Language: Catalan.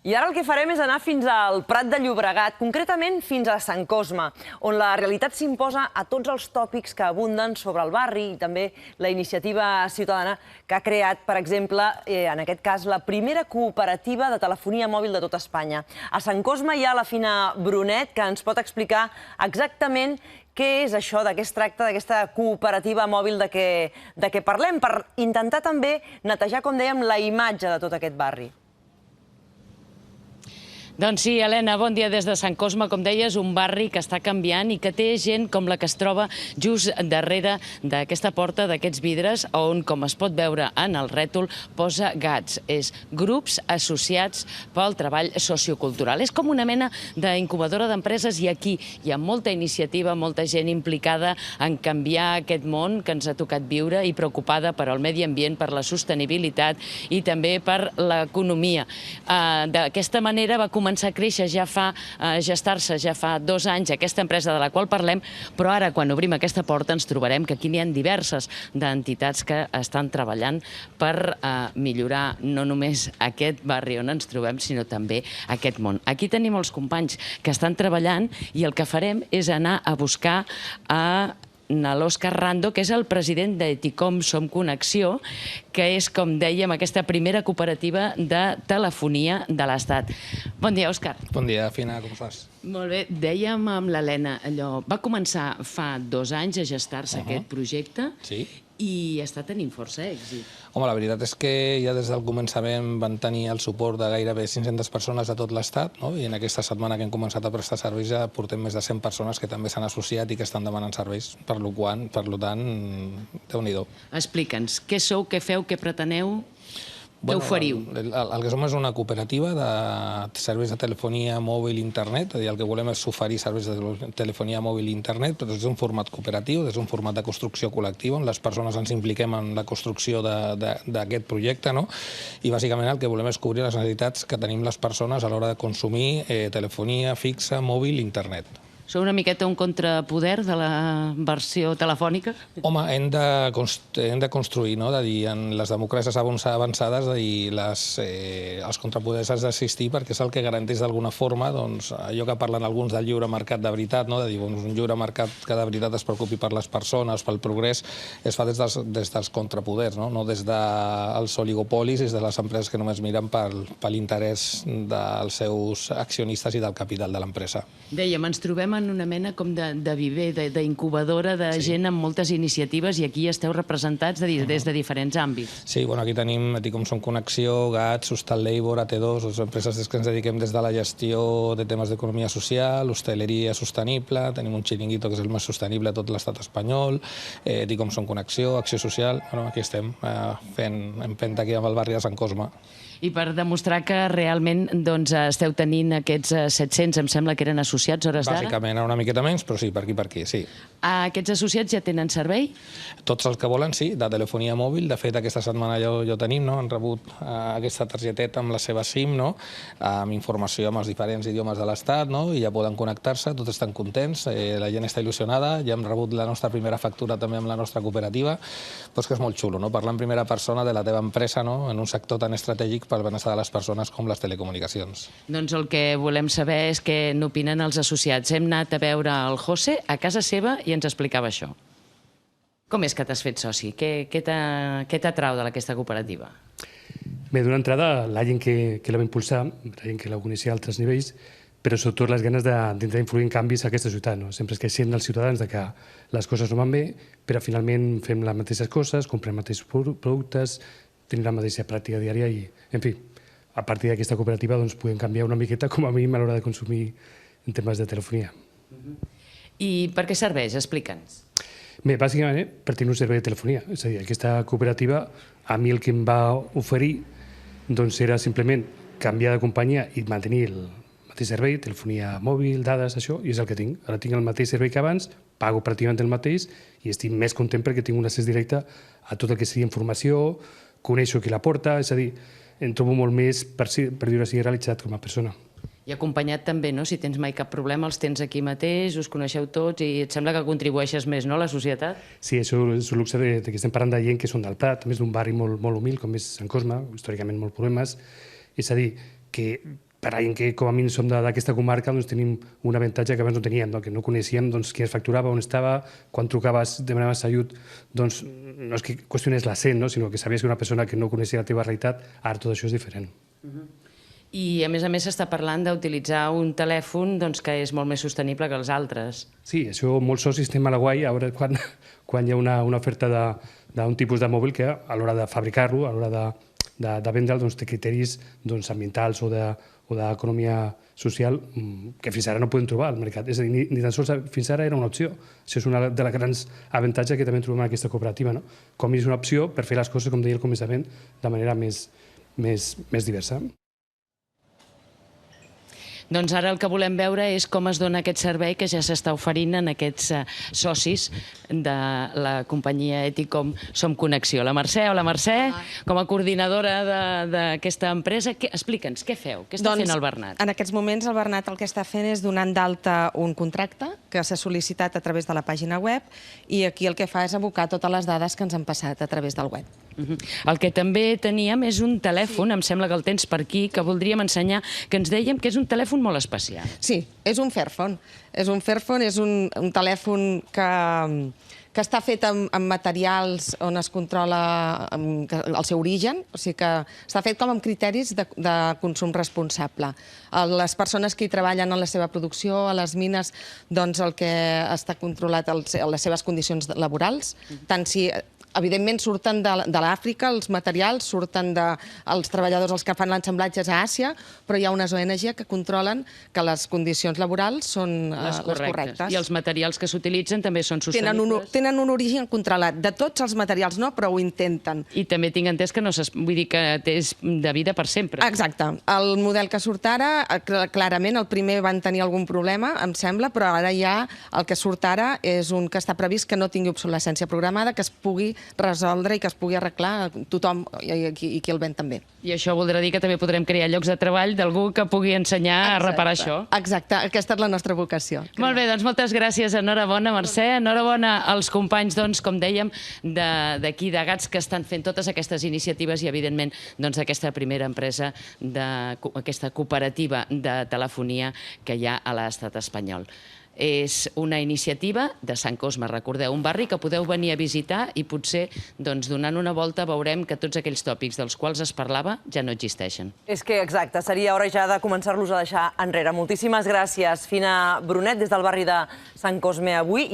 I ara el que farem és anar fins al Prat de Llobregat, concretament fins a Sant Cosme, on la realitat s'imposa a tots els tòpics que abunden sobre el barri i també la iniciativa ciutadana que ha creat, per exemple, en aquest cas, la primera cooperativa de telefonia mòbil de tot Espanya. A Sant Cosme hi ha la Fina Brunet, que ens pot explicar exactament què és això, de què es tracta, d'aquesta cooperativa mòbil de què parlem, per intentar també netejar, com dèiem, la imatge de tot aquest barri. Doncs sí, Helena, bon dia des de Sant Cosme. Com deies, un barri que està canviant i que té gent com la que es troba just darrere d'aquesta porta, d'aquests vidres, on, com es pot veure en el rètol, posa GATS. És Grups Associats pel Treball Sociocultural. És com una mena d'incubadora d'empreses i aquí hi ha molta iniciativa, molta gent implicada en canviar aquest món que ens ha tocat viure i preocupada per al medi ambient, per la sostenibilitat i també per l'economia. D'aquesta manera va començar a créixer gestar-se ja fa 2 anys aquesta empresa de la qual parlem, però ara, quan obrim aquesta porta, ens trobarem que aquí n'hi ha diverses d'entitats que estan treballant per millorar no només aquest barri on ens trobem, sinó també aquest món. Aquí tenim els companys que estan treballant i el que farem és anar a buscar a l'Òscar Rando, que és el president d'Eticom Som Connexió, que és, com dèiem, aquesta primera cooperativa de telefonia de l'Estat. Bon dia, Òscar. Bon dia, Fina, com estàs? Molt bé. Dèiem amb l'Helena, va començar fa 2 anys a gestar-se aquest projecte i està tenint força èxit. Home, la veritat és que ja des del començament van tenir el suport de gairebé 500 persones de tot l'Estat, i en aquesta setmana que hem començat a prestar serveis ja portem més de 100 persones que també s'han associat i que estan demanant serveis, per tant, Déu-n'hi-do. Explica'ns, què sou, què feu, què preteneu? Què oferiu? El que som és una cooperativa de serveis de telefonia mòbil i internet, és a dir, el que volem és oferir serveis de telefonia mòbil i internet, però és un format cooperatiu, és un format de construcció col·lectiva, on les persones ens impliquem en la construcció d'aquest projecte, i bàsicament el que volem és cobrir les necessitats que tenim les persones a l'hora de consumir telefonia fixa, mòbil i internet. Sou una miqueta un contrapoder de la versió telefònica? Home, hem de construir, de dir, en les democràcies avançades, els contrapoders has d'assistir perquè és el que garanteix d'alguna forma allò que parlen alguns del lliure mercat de veritat, de dir, un lliure mercat que de veritat es preocupi per les persones, pel progrés, es fa des dels contrapoders, no des dels oligopolis, des de les empreses que només miren per l'interès dels seus accionistes i del capital de l'empresa. Dèiem, ens trobem en una mena com de viver, d'incubadora de gent amb moltes iniciatives i aquí esteu representats des de diferents àmbits. Sí, aquí tenim Eticom Som Connexió, GATS, Hostal Labor, AT2, les empreses que ens dediquem des de la gestió de temes d'economia social, hostaleria sostenible, tenim un xiringuito que és el més sostenible a tot l'estat espanyol, Eticom Som Connexió, Acció Social, aquí estem fent empenta aquí amb el barri de Sant Cosme. I per demostrar que realment esteu tenint aquests 700, em sembla que eren associats, hores d'ara? Bàsicament, una miqueta menys, però sí, per aquí, sí. Aquests associats ja tenen servei? Tots els que volen, sí, de telefonia mòbil. De fet, aquesta setmana ja ho tenim, han rebut aquesta targeteta amb la seva SIM, amb informació amb els diferents idiomes de l'Estat, i ja poden connectar-se, tots estan contents, la gent està il·lusionada, ja hem rebut la nostra primera factura també amb la nostra cooperativa, però és que és molt xulo, parlar en primera persona de la teva empresa en un sector tan estratègic pel benestar de les persones com les telecomunicacions. Doncs el que volem saber és què n'opinen els associats. Hem anat a veure el José a casa seva i ens explicava això. Com és que t'has fet soci? Què t'atrau d'aquesta cooperativa? Bé, d'una entrada, la gent que la va impulsar, la gent que la coneixia a altres nivells, però sobretot les ganes d'intentar influir en canvis a aquesta ciutat. Sempre es queixem dels ciutadans que les coses no van bé, però finalment fem les mateixes coses, comprem els mateixos productes, tenim la mateixa pràctica diària i, en fi, a partir d'aquesta cooperativa podem canviar una miqueta com a mínim a l'hora de consumir en temes de telefonia. I per què serveix? Explica'ns. Bé, bàsicament per tenir un servei de telefonia. És a dir, aquesta cooperativa, a mi el que em va oferir era simplement canviar de companyia i mantenir el mateix servei, telefonia mòbil, dades, això, i és el que tinc. Ara tinc el mateix servei que abans, pago pràcticament el mateix i estic més content perquè tinc un accés directe a tot el que seria informació, coneixo qui la porta, és a dir, em trobo molt més, per dir-ho així, realitzat com a persona. I acompanyat també, no? Si tens mai cap problema, els tens aquí mateix, us coneixeu tots i et sembla que contribueixes més, no, a la societat? Sí, això és un luxe que estem parlant de gent que són del Prat, a més d'un barri molt humil, com és Sant Cosme, històricament molt problemes. És a dir, que per a que com a mínim som d'aquesta comarca doncs tenim un avantatge que abans no teníem, que no coneixíem qui es facturava, on estava, quan trucaves demanaves ajut, doncs no és que qüestionés l'accent, sinó que sabies que una persona que no coneixia la teva realitat, ara tot això és diferent. I, a més s'està parlant d'utilitzar un telèfon que és molt més sostenible que els altres. Sí, això molts socis estem a la guai, ara quan hi ha una oferta d'un tipus de mòbil que a l'hora de fabricar-lo, a l'hora de vendre'l, té criteris ambientals o d'economia social que fins ara no podem trobar al mercat. És a dir, ni tan sols fins ara era una opció. Això és un de les grans avantatges que també trobem en aquesta cooperativa. Com és una opció per fer les coses, com deia al començament, de manera més diversa. Doncs ara el que volem veure és com es dona aquest servei que ja s'està oferint en aquests socis de la companyia Eticom Som Connexió. La Mercè, hola Mercè, com a coordinadora d'aquesta empresa, explica'ns, què feu? Què està fent el Bernat? En aquests moments el Bernat el que està fent és donant d'alta un contracte que s'ha sol·licitat a través de la pàgina web i aquí el que fa és abocar totes les dades que ens han passat a través del web. El que també teníem és un telèfon, em sembla que el tens per aquí, que voldríem ensenyar, que ens dèiem que és un telèfon molt especial. Sí, és un Fairphone. És un Fairphone, és un telèfon que està fet amb materials on es controla el seu origen, o sigui que està fet com amb criteris de consum responsable. Les persones que hi treballen en la seva producció, a les mines, doncs el que està controlat les seves condicions laborals, tant si evidentment surten de l'Àfrica, els materials, surten dels treballadors els que fan l'ensamblatges a Àsia, però hi ha unes ONG que controlen que les condicions laborals són les correctes. I els materials que s'utilitzen també són sostenibles? Tenen un origen controlat. De tots els materials no, però ho intenten. I també tinc entès que vull dir que és de vida per sempre. Exacte. El model que surt ara, clarament, el primer van tenir algun problema, em sembla, però ara ja el que surt ara és un que està previst que no tingui obsolescència programada, que es pugui resoldre i que es pugui arreglar tothom i qui el ven també. I això voldrà dir que també podrem crear llocs de treball d'algú que pugui ensenyar a reparar això. Exacte, aquesta és la nostra vocació. Molt bé, doncs moltes gràcies, enhorabona Mercè, enhorabona als companys, com dèiem, d'aquí de Gats que estan fent totes aquestes iniciatives i evidentment d'aquesta primera empresa, aquesta cooperativa de telefonia que hi ha a l'estat espanyol. És una iniciativa de Sant Cosme, recordeu, un barri que podeu venir a visitar i potser, donant una volta, veurem que tots aquells tòpics dels quals es parlava ja no existeixen. És que, exacte, seria hora ja de començar-los a deixar enrere. Moltíssimes gràcies, Fina Brunet, des del barri de Sant Cosme avui.